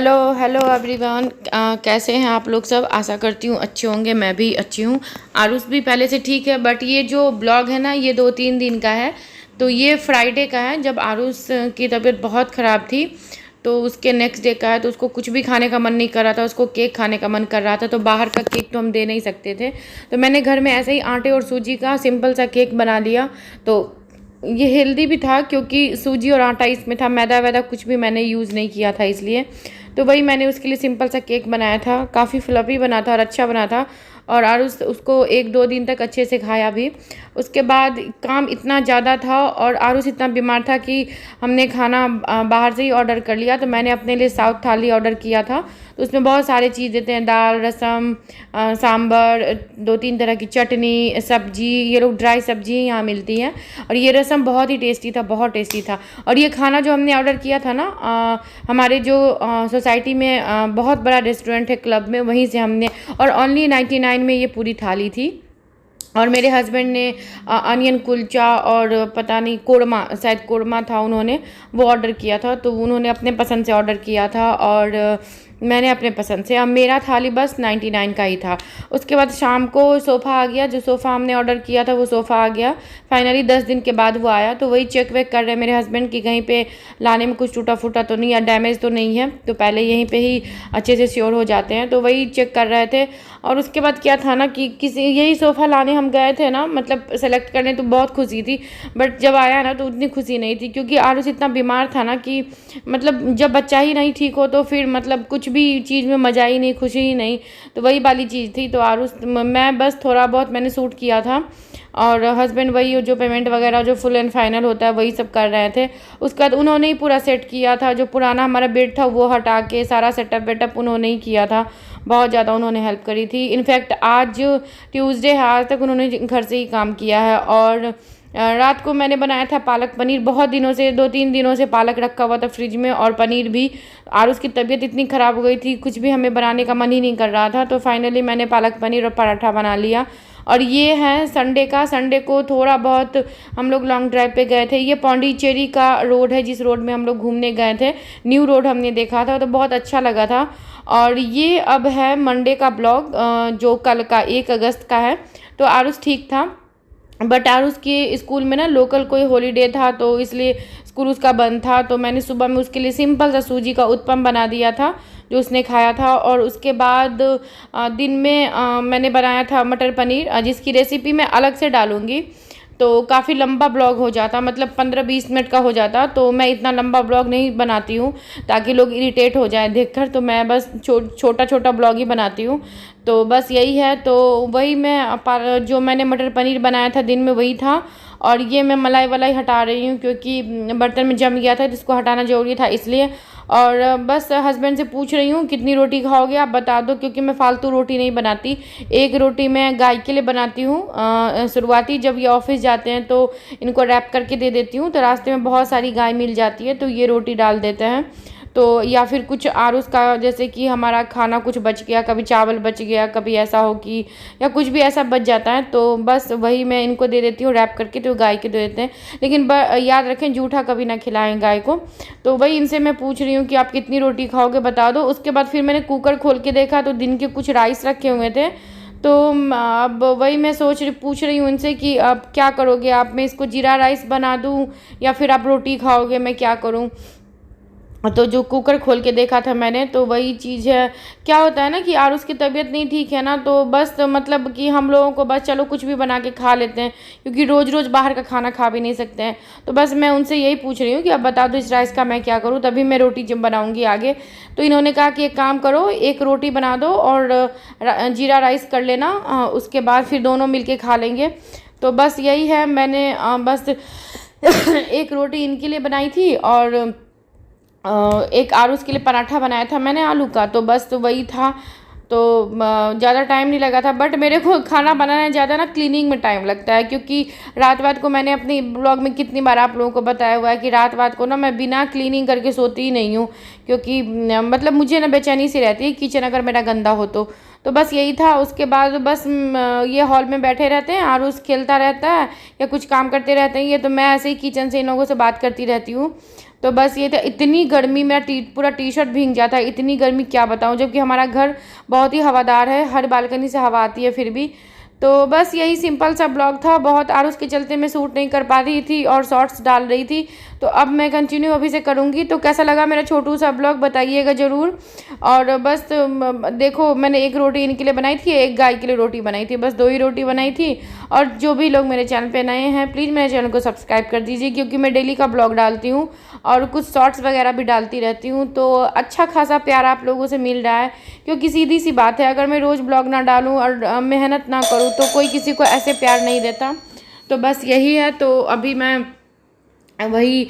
Hello hello everyone. कैसे हैं आप लोग सब। आशा करती हूँ अच्छे होंगे। मैं भी अच्छी हूँ। आरुष भी पहले से ठीक है, बट ये जो ब्लॉग है ना, ये 2-3 दिन का है। तो ये फ्राइडे का है, जब आरुष की तबीयत बहुत ख़राब थी। तो उसके नेक्स्ट डे का है। तो उसको कुछ भी खाने का मन नहीं कर रहा था, उसको केक खाने का मन कर रहा था। तो बाहर का केक तो हम दे नहीं सकते थे, तो मैंने घर में ऐसे ही आटे और सूजी का सिंपल सा केक बना लिया। तो ये हेल्दी भी था, क्योंकि सूजी और आटा इसमें था, मैदा वैदा कुछ भी मैंने यूज़ नहीं किया था इसलिए। तो वही मैंने उसके लिए सिंपल सा केक बनाया था। काफ़ी फ्लफ़ी बना था और अच्छा बना था। और आरुष उसको 1-2 दिन तक अच्छे से खाया भी। उसके बाद काम इतना ज़्यादा था और आरुष इतना बीमार था कि हमने खाना बाहर से ही ऑर्डर कर लिया। तो मैंने अपने लिए साउथ थाली ऑर्डर किया था। तो उसमें बहुत सारे चीज़ देते हैं, दाल, रसम, सांभर, 2-3 तरह की चटनी, सब्जी। ये लोग ड्राई सब्जी यहाँ मिलती हैं। और ये रसम बहुत ही टेस्टी था, बहुत टेस्टी था। और ये खाना जो हमने ऑर्डर किया था ना, हमारे जो सोसाइटी में बहुत बड़ा रेस्टोरेंट है क्लब में, वहीं से हमने। और ओनली 99 में ये पूरी थाली थी। और मेरे हस्बैंड ने अनियन कुलचा और पता नहीं कोरमा, शायद कोरमा था, उन्होंने वो ऑर्डर किया था। तो उन्होंने अपने पसंद से ऑर्डर किया था और मैंने अपने पसंद से। अब मेरा थाली बस 99 का ही था। उसके बाद शाम को सोफ़ा आ गया। जो सोफ़ा हमने ऑर्डर किया था वो सोफ़ा आ गया फाइनली। 10 दिन के बाद वो आया। तो वही चेक वेक कर रहे हैं मेरे हस्बैंड कि कहीं पे लाने में कुछ टूटा फूटा तो नहीं या डैमेज तो नहीं है। तो पहले यहीं पे ही अच्छे से श्योर हो जाते हैं। तो वही चेक कर रहे थे। और उसके बाद क्या था ना कि किसी यही सोफ़ा लाने हम गए थे ना, मतलब सेलेक्ट करने, तो बहुत खुशी थी। बट जब आया ना तो उतनी खुशी नहीं थी, क्योंकि आरुष इतना बीमार था ना कि मतलब जब बच्चा ही नहीं ठीक हो तो फिर मतलब कुछ भी चीज़ में मज़ा ही नहीं, खुशी ही नहीं। तो वही वाली चीज़ थी। तो आरुष, मैं बस थोड़ा बहुत मैंने सूट किया था और हस्बैंड वही जो पेमेंट वगैरह जो फुल एंड फाइनल होता है वही सब कर रहे थे। उसके बाद उन्होंने ही पूरा सेट किया था। जो पुराना हमारा बेड था वो हटा के सारा सेटअप वेटअप उन्होंने ही किया था। बहुत ज़्यादा उन्होंने हेल्प करी थी। इनफैक्ट आज ट्यूसडे है, आज तक उन्होंने घर से ही काम किया है। और रात को मैंने बनाया था पालक पनीर। बहुत दिनों से, 2-3 दिनों से पालक रखा हुआ था फ्रिज में, और पनीर भी। और उसकी तबीयत इतनी ख़राब हो गई थी, कुछ भी हमें बनाने का मन ही नहीं कर रहा था। तो फाइनली मैंने पालक पनीर और पराठा बना लिया। और ये है संडे का। संडे को थोड़ा बहुत हम लोग लॉन्ग ड्राइव पे गए थे। ये पौंडीचेरी का रोड है जिस रोड में हम लोग घूमने गए थे। न्यू रोड हमने देखा था, तो बहुत अच्छा लगा था। और ये अब है मंडे का ब्लॉग, जो कल का 1 अगस्त का है। तो आरुष ठीक था, बट आरुष के स्कूल में ना लोकल कोई हॉलीडे था, तो इसलिए स्कूल उसका बंद था। तो मैंने सुबह में उसके लिए सिंपल सा सूजी का उत्पम बना दिया था, जो उसने खाया था। और उसके बाद दिन में मैंने बनाया था मटर पनीर, जिसकी रेसिपी मैं अलग से डालूँगी। तो काफ़ी लंबा ब्लॉग हो जाता, मतलब 15-20 मिनट का हो जाता। तो मैं इतना लंबा ब्लॉग नहीं बनाती हूँ ताकि लोग इरिटेट हो जाए देखकर। तो मैं बस छोटा छोटा ब्लॉग ही बनाती हूँ। तो बस यही है। तो वही मैं जो मैंने मटर पनीर बनाया था दिन में वही था। और ये मैं मलाई वलाई हटा रही हूँ, क्योंकि बर्तन में जम गया था जिसको हटाना ज़रूरी था इसलिए। और बस हस्बैंड से पूछ रही हूँ कितनी रोटी खाओगे आप बता दो, क्योंकि मैं फालतू रोटी नहीं बनाती। एक रोटी मैं गाय के लिए बनाती हूँ शुरुआती, जब ये ऑफिस जाते हैं तो इनको रैप करके दे देती हूँ। तो रास्ते में बहुत सारी गाय मिल जाती है, तो ये रोटी डाल देते हैं। तो या फिर कुछ आरुष का, जैसे कि हमारा खाना कुछ बच गया, कभी चावल बच गया, कभी ऐसा हो कि या कुछ भी ऐसा बच जाता है, तो बस वही मैं इनको दे देती हूँ रैप करके। तो गाय के दे देते हैं। लेकिन याद रखें जूठा कभी ना खिलाएं गाय को। तो वही इनसे मैं पूछ रही हूँ कि आप कितनी रोटी खाओगे बता दो। उसके बाद फिर मैंने कुकर खोल के देखा तो दिन के कुछ राइस रखे हुए थे। तो अब वही मैं पूछ रही हूँ इनसे कि अब क्या करोगे आप, मैं इसको जीरा राइस बना दूँ या फिर आप रोटी खाओगे, मैं क्या करूँ। तो जो कुकर खोल के देखा था मैंने, तो वही चीज़ है। क्या होता है ना कि आरुष की तबीयत नहीं ठीक है ना, तो बस मतलब कि हम लोगों को बस चलो कुछ भी बना के खा लेते हैं, क्योंकि रोज़ रोज़ बाहर का खाना खा भी नहीं सकते हैं। तो बस मैं उनसे यही पूछ रही हूँ कि अब बता दो इस राइस का मैं क्या करूँ, तभी मैं रोटी जब बनाऊँगी आगे। तो इन्होंने कहा कि एक काम करो, एक रोटी बना दो और जीरा राइस कर लेना, उसके बाद फिर दोनों मिल के खा लेंगे। तो बस यही है। मैंने बस एक रोटी इनके लिए बनाई थी और एक आरुष के लिए पराठा बनाया था मैंने आलू का। तो बस तो वही था। तो ज़्यादा टाइम नहीं लगा था। बट मेरे को खाना बनाने ज़्यादा ना क्लीनिंग में टाइम लगता है, क्योंकि रात को मैंने अपनी ब्लॉग में कितनी बार आप लोगों को बताया हुआ है कि रात को ना मैं बिना क्लीनिंग करके सोती ही नहीं हूँ, क्योंकि मतलब मुझे ना बेचैनी सी रहती है किचन अगर मेरा गंदा हो तो बस यही था। उसके बाद बस ये हॉल में बैठे रहते हैं, आरुष खेलता रहता है या कुछ काम करते रहते हैं ये, तो मैं ऐसे ही किचन से इन लोगों से बात करती रहती हूँ। तो बस ये था, इतनी गर्मी, मेरा पूरा टी शर्ट भीग जाता है, इतनी गर्मी क्या बताऊँ, जबकि हमारा घर बहुत ही हवादार है, हर बालकनी से हवा आती है फिर भी। तो बस यही सिंपल सा ब्लॉग था। बहुत आरुष के चलते मैं शूट नहीं कर पा रही थी और शॉर्ट्स डाल रही थी, तो अब मैं कंटिन्यू अभी से करूँगी। तो कैसा लगा मेरा छोटू सा ब्लॉग बताइएगा ज़रूर। और बस देखो, मैंने एक रोटी इनके लिए बनाई थी, एक गाय के लिए रोटी बनाई थी, बस 2 ही रोटी बनाई थी। और जो भी लोग मेरे चैनल पे नए हैं, प्लीज़ मेरे चैनल को सब्सक्राइब कर दीजिए, क्योंकि मैं डेली का ब्लॉग डालती हूँ और कुछ शॉर्ट्स वगैरह भी डालती रहती हूँ। तो अच्छा खासा प्यार आप लोगों से मिल रहा है, क्योंकि सीधी सी बात है, अगर मैं रोज़ ब्लॉग ना डालूँ और मेहनत ना करूँ तो कोई किसी को ऐसे प्यार नहीं देता। तो बस यही है। तो अभी मैं वही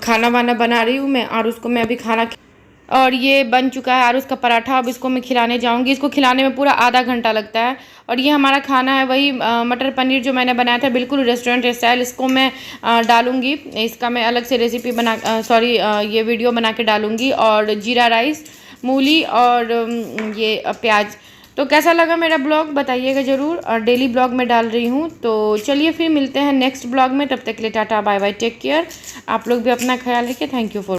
खाना वाना बना रही हूँ मैं, और उसको मैं अभी खाना, और ये बन चुका है और उसका पराठा। अब इसको मैं खिलाने जाऊंगी। इसको खिलाने में पूरा आधा घंटा लगता है। और ये हमारा खाना है, वही मटर पनीर जो मैंने बनाया था, बिल्कुल रेस्टोरेंट स्टाइल। इसको मैं डालूंगी, इसका मैं अलग से रेसिपी बना, ये वीडियो बना के डालूंगी। और जीरा राइस, मूली और ये प्याज। तो कैसा लगा मेरा ब्लॉग बताइएगा ज़रूर, और डेली ब्लॉग में डाल रही हूँ। तो चलिए फिर मिलते हैं नेक्स्ट ब्लॉग में, तब तक के लिए tata bye bye, take care. आप लोग भी अपना ख्याल रखिए। Thank you for